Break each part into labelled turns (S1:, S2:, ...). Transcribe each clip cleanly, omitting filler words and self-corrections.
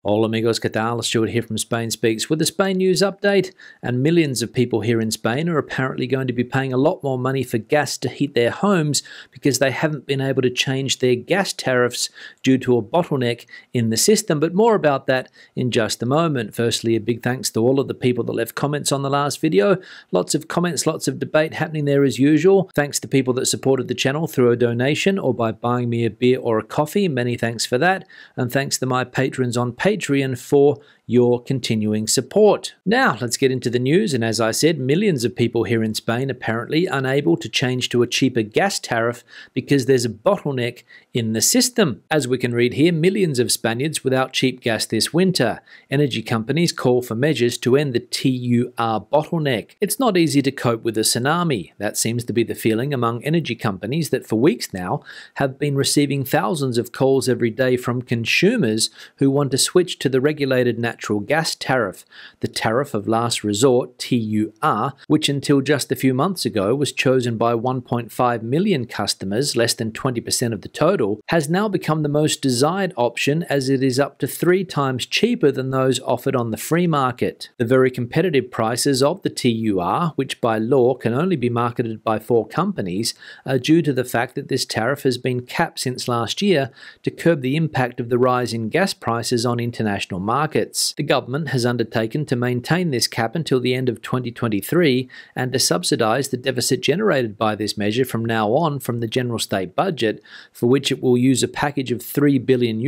S1: Hola amigos, ¿qué tal? Stuart here from Spain Speaks with a Spain news update. And millions of people here in Spain are apparently going to be paying a lot more money for gas to heat their homes because they haven't been able to change their gas tariffs due to a bottleneck in the system. But more about that in just a moment. Firstly, a big thanks to all of the people that left comments on the last video. Lots of comments, lots of debate happening there as usual. Thanks to people that supported the channel through a donation or by buying me a beer or a coffee. Many thanks for that. And thanks to my patrons on Patreon for your continuing support. Now, let's get into the news. And as I said, millions of people here in Spain apparently unable to change to a cheaper gas tariff because there's a bottleneck in the system. As we can read here, millions of Spaniards without cheap gas this winter. Energy companies call for measures to end the TUR bottleneck. It's not easy to cope with a tsunami. That seems to be the feeling among energy companies that for weeks now have been receiving thousands of calls every day from consumers who want to switch to the regulated natural gas tariff, the tariff of last resort, TUR, which until just a few months ago was chosen by 1.5 million customers, less than 20% of the total, has now become the most desired option as it is up to 3 times cheaper than those offered on the free market. The very competitive prices of the TUR, which by law can only be marketed by 4 companies, are due to the fact that this tariff has been capped since last year to curb the impact of the rise in gas prices on international markets. The government has undertaken to maintain this cap until the end of 2023 and to subsidise the deficit generated by this measure from now on from the general state budget, for which it will use a package of €3 billion,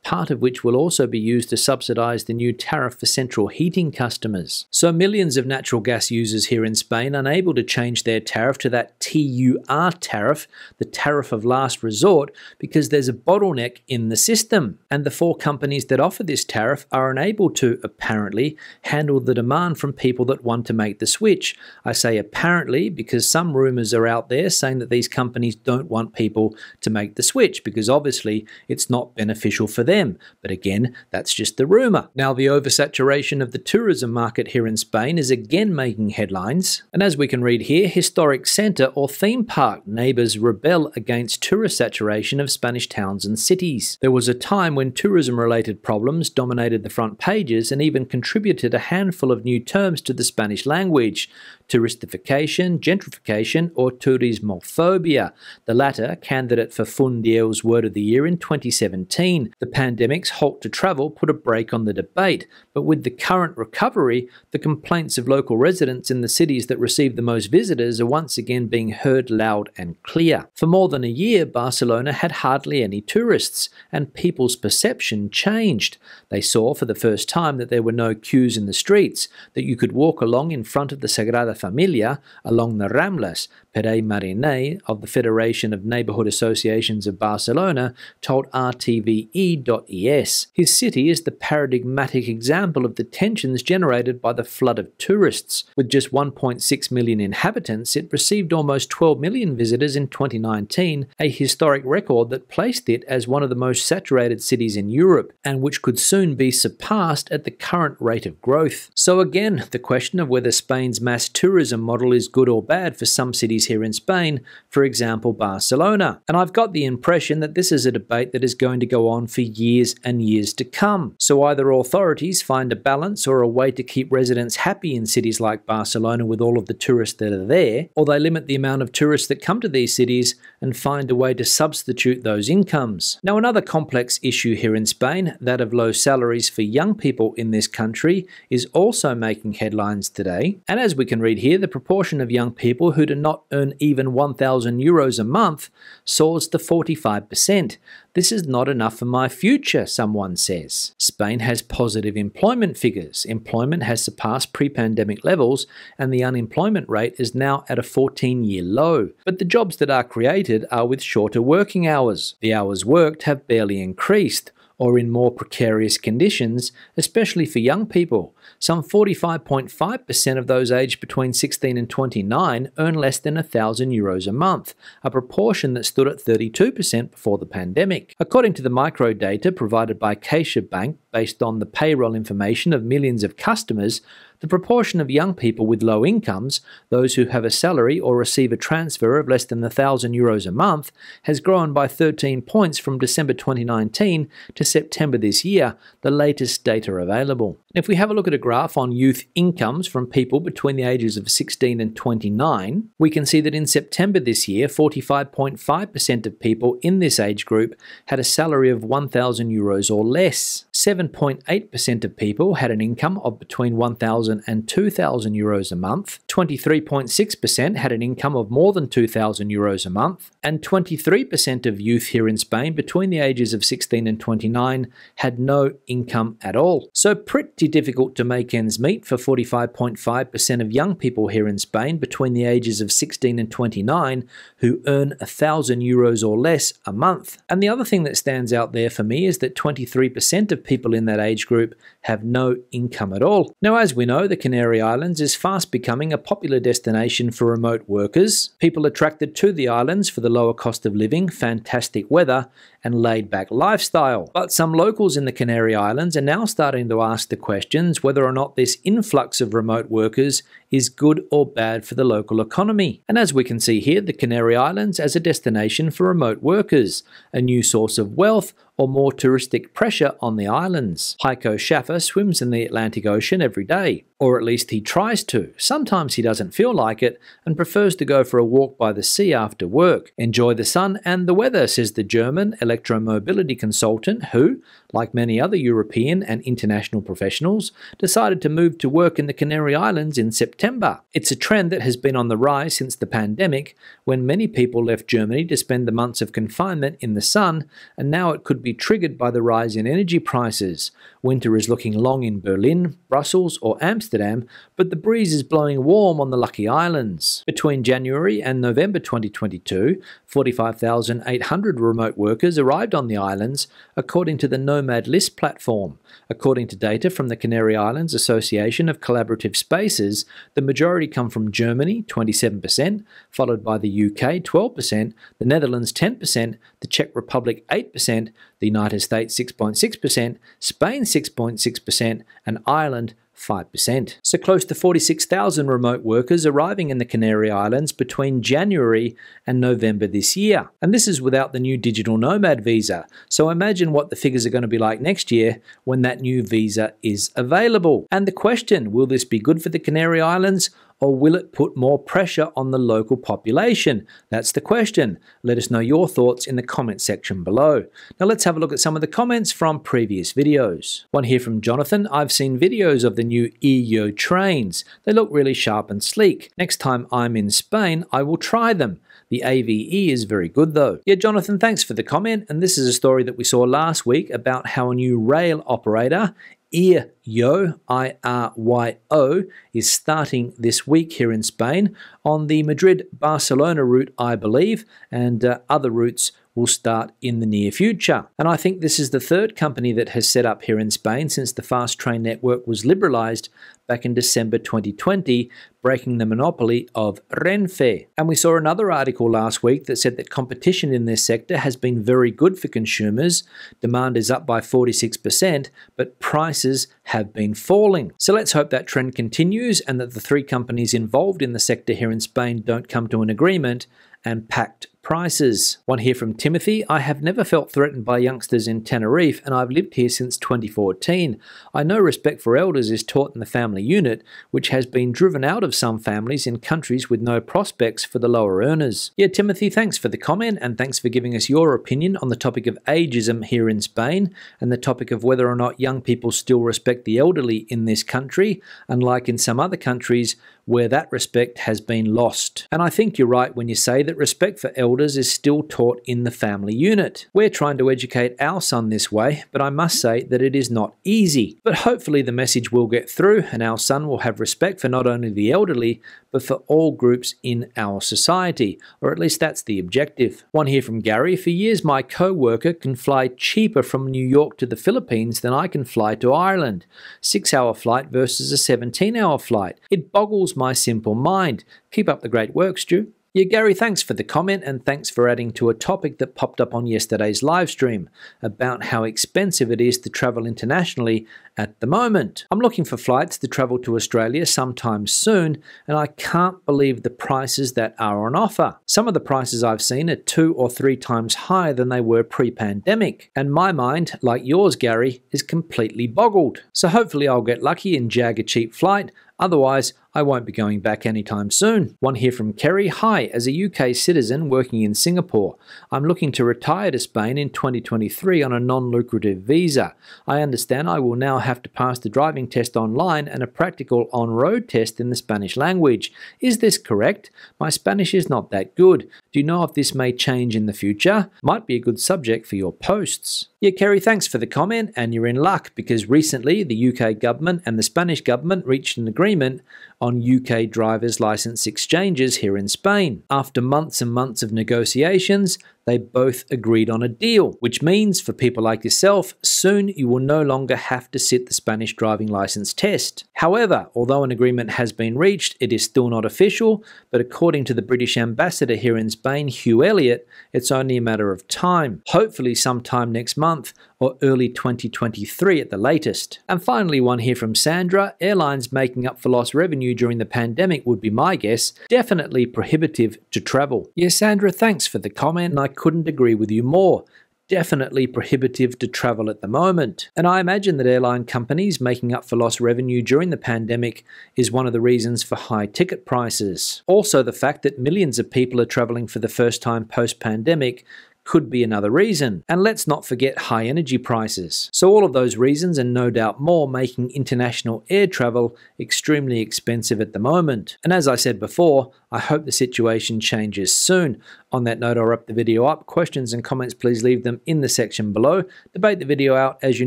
S1: part of which will also be used to subsidise the new tariff for central heating customers. So millions of natural gas users here in Spain unable to change their tariff to that TUR tariff, the tariff of last resort, because there's a bottleneck in the system. And the 4 companies that offer this tariff are unable to, apparently, handle the demand from people that want to make the switch. I say apparently because some rumours are out there saying that these companies don't want people to make the switch because obviously it's not beneficial for them. But again, that's just a rumour. Now, the oversaturation of the tourism market here in Spain is again making headlines. And as we can read here, historic centre or theme park neighbours rebel against tourist saturation of Spanish towns and cities. There was a time when tourism-related problems dominated the front pages and even contributed a handful of new terms to the Spanish language: touristification, gentrification, or turismophobia, the latter candidate for Fundiel's Word of the Year in 2017. The pandemic's halt to travel put a brake on the debate, but with the current recovery, the complaints of local residents in the cities that receive the most visitors are once again being heard loud and clear. For more than a year, Barcelona had hardly any tourists, and people's perception changed. They saw for the first time that there were no queues in the streets, that you could walk along in front of the Sagrada Familia, along the Ramblas. Pere Mariné of the Federation of Neighbourhood Associations of Barcelona told RTVE.es. His city is the paradigmatic example of the tensions generated by the flood of tourists. With just 1.6 million inhabitants, it received almost 12 million visitors in 2019, a historic record that placed it as one of the most saturated cities in Europe, and which could soon be surpassed at the current rate of growth. So again, the question of whether Spain's mass tourism model is good or bad for some cities here in Spain, for example Barcelona. And I've got the impression that this is a debate that is going to go on for years and years to come. So either authorities find a balance or a way to keep residents happy in cities like Barcelona with all of the tourists that are there, or they limit the amount of tourists that come to these cities and find a way to substitute those incomes. Now, another complex issue here in Spain, that of low salaries for young people in this country, is also making headlines today. And as we can read here, the proportion of young people who do not earn even €1,000 a month soars to 45%. This is not enough for my future, someone says. Spain has positive employment figures. Employment has surpassed pre-pandemic levels, and the unemployment rate is now at a 14-year low. But the jobs that are created are with shorter working hours. The hours worked have barely increased, or in more precarious conditions, especially for young people. Some 45.5% of those aged between 16 and 29 earn less than €1,000 a month, a proportion that stood at 32% before the pandemic. According to the microdata provided by CaixaBank based on the payroll information of millions of customers, The proportion of young people with low incomes, those who have a salary or receive a transfer of less than €1,000 a month, has grown by 13 points from December 2019 to September this year, the latest data available. If we have a look at a graph on youth incomes from people between the ages of 16 and 29, we can see that in September this year, 45.5% of people in this age group had a salary of €1,000 or less. 7.8% of people had an income of between €1,000 and €2,000 a month. 23.6% had an income of more than €2,000 a month. And 23% of youth here in Spain between the ages of 16 and 29 had no income at all. So pretty difficult to make ends meet for 45.5% of young people here in Spain between the ages of 16 and 29 who earn €1,000 or less a month. And the other thing that stands out there for me is that 23% of people in that age group have no income at all. Now, as we know, the Canary Islands is fast becoming a popular destination for remote workers. People attracted to the islands for the lower cost of living, fantastic weather, and laid-back lifestyle. But some locals in the Canary Islands are now starting to ask the questions whether or not this influx of remote workers is good or bad for the local economy. And as we can see here, the Canary Islands as a destination for remote workers, a new source of wealth, or more touristic pressure on the islands. Heiko Schaffer swims in the Atlantic Ocean every day, or at least he tries to. Sometimes he doesn't feel like it and prefers to go for a walk by the sea after work. Enjoy the sun and the weather, says the German electromobility consultant who, like many other European and international professionals, decided to move to work in the Canary Islands in September. It's a trend that has been on the rise since the pandemic, when many people left Germany to spend the months of confinement in the sun, and now it could be triggered by the rise in energy prices. Winter is looking long in Berlin, Brussels or Amsterdam, but the breeze is blowing warm on the Lucky Islands. Between January and November 2022, 45,800 remote workers arrived on the islands, according to the Nomad List platform. According to data from the Canary Islands Association of Collaborative Spaces, the majority come from Germany, 27%, followed by the UK, 12%, the Netherlands, 10%, the Czech Republic, 8%, the United States, 6.6%, Spain, 6.6%, and Ireland, 5%. So close to 46,000 remote workers arriving in the Canary Islands between January and November this year. And this is without the new digital nomad visa. So imagine what the figures are going to be like next year when that new visa is available. And the question, will this be good for the Canary Islands, or will it put more pressure on the local population? That's the question. Let us know your thoughts in the comment section below. Now let's have a look at some of the comments from previous videos. One here from Jonathan: I've seen videos of the new EO trains. They look really sharp and sleek. Next time I'm in Spain, I will try them. The AVE is very good though. Yeah, Jonathan, thanks for the comment. And this is a story that we saw last week about how a new rail operator, IRYO, I-R-Y-O, is starting this week here in Spain on the Madrid-Barcelona route, I believe, and other routes will start in the near future. And I think this is the third company that has set up here in Spain since the fast train network was liberalised back in December 2020, breaking the monopoly of Renfe. And we saw another article last week that said that competition in this sector has been very good for consumers. Demand is up by 46%, but prices have been falling. So let's hope that trend continues and that the three companies involved in the sector here in Spain don't come to an agreement and pact prices. One here from Timothy: I have never felt threatened by youngsters in Tenerife, and I've lived here since 2014. I know respect for elders is taught in the family unit, which has been driven out of some families in countries with no prospects for the lower earners. Yeah, Timothy, thanks for the comment, and thanks for giving us your opinion on the topic of ageism here in Spain, and the topic of whether or not young people still respect the elderly in this country, unlike in some other countries where that respect has been lost. And I think you're right when you say that respect for elders is still taught in the family unit. We're trying to educate our son this way, but I must say that it is not easy. But hopefully the message will get through and our son will have respect for not only the elderly, but for all groups in our society, or at least that's the objective. One here from Gary: for years my co-worker can fly cheaper from New York to the Philippines than I can fly to Ireland. 6-hour flight versus a 17-hour flight. It boggles my simple mind. Keep up the great work, Stu. Yeah, Gary, thanks for the comment and thanks for adding to a topic that popped up on yesterday's live stream about how expensive it is to travel internationally at the moment. I'm looking for flights to travel to Australia sometime soon, and I can't believe the prices that are on offer. Some of the prices I've seen are 2 or 3 times higher than they were pre-pandemic, and my mind, like yours, Gary, is completely boggled. So hopefully I'll get lucky and jag a cheap flight. Otherwise, I won't be going back anytime soon. One here from Kerry. Hi, as a UK citizen working in Singapore, I'm looking to retire to Spain in 2023 on a non-lucrative visa. I understand I will now have to pass the driving test online and a practical on-road test in the Spanish language. Is this correct? My Spanish is not that good. Do you know if this may change in the future? Might be a good subject for your posts. Yeah, Kerry, thanks for the comment, and you're in luck because recently the UK government and the Spanish government reached an agreement on UK driver's license exchanges here in Spain. After months and months of negotiations, they both agreed on a deal, which means for people like yourself, soon you will no longer have to sit the Spanish driving license test. However, although an agreement has been reached, it is still not official, but according to the British ambassador here in Spain, Hugh Elliott, it's only a matter of time. Hopefully sometime next month or early 2023 at the latest. And finally, one here from Sandra. Airlines making up for lost revenue during the pandemic would be my guess. Definitely prohibitive to travel. Yes, Sandra, thanks for the comment, and I couldn't agree with you more. Definitely prohibitive to travel at the moment. And I imagine that airline companies making up for lost revenue during the pandemic is one of the reasons for high ticket prices. Also, the fact that millions of people are traveling for the first time post-pandemic could be another reason. And let's not forget high energy prices. So all of those reasons and no doubt more making international air travel extremely expensive at the moment. And as I said before, I hope the situation changes soon. On that note, I'll wrap the video up. Questions and comments, please leave them in the section below. Debate the video out as you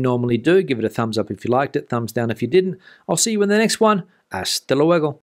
S1: normally do. Give it a thumbs up if you liked it, thumbs down if you didn't. I'll see you in the next one. Hasta luego.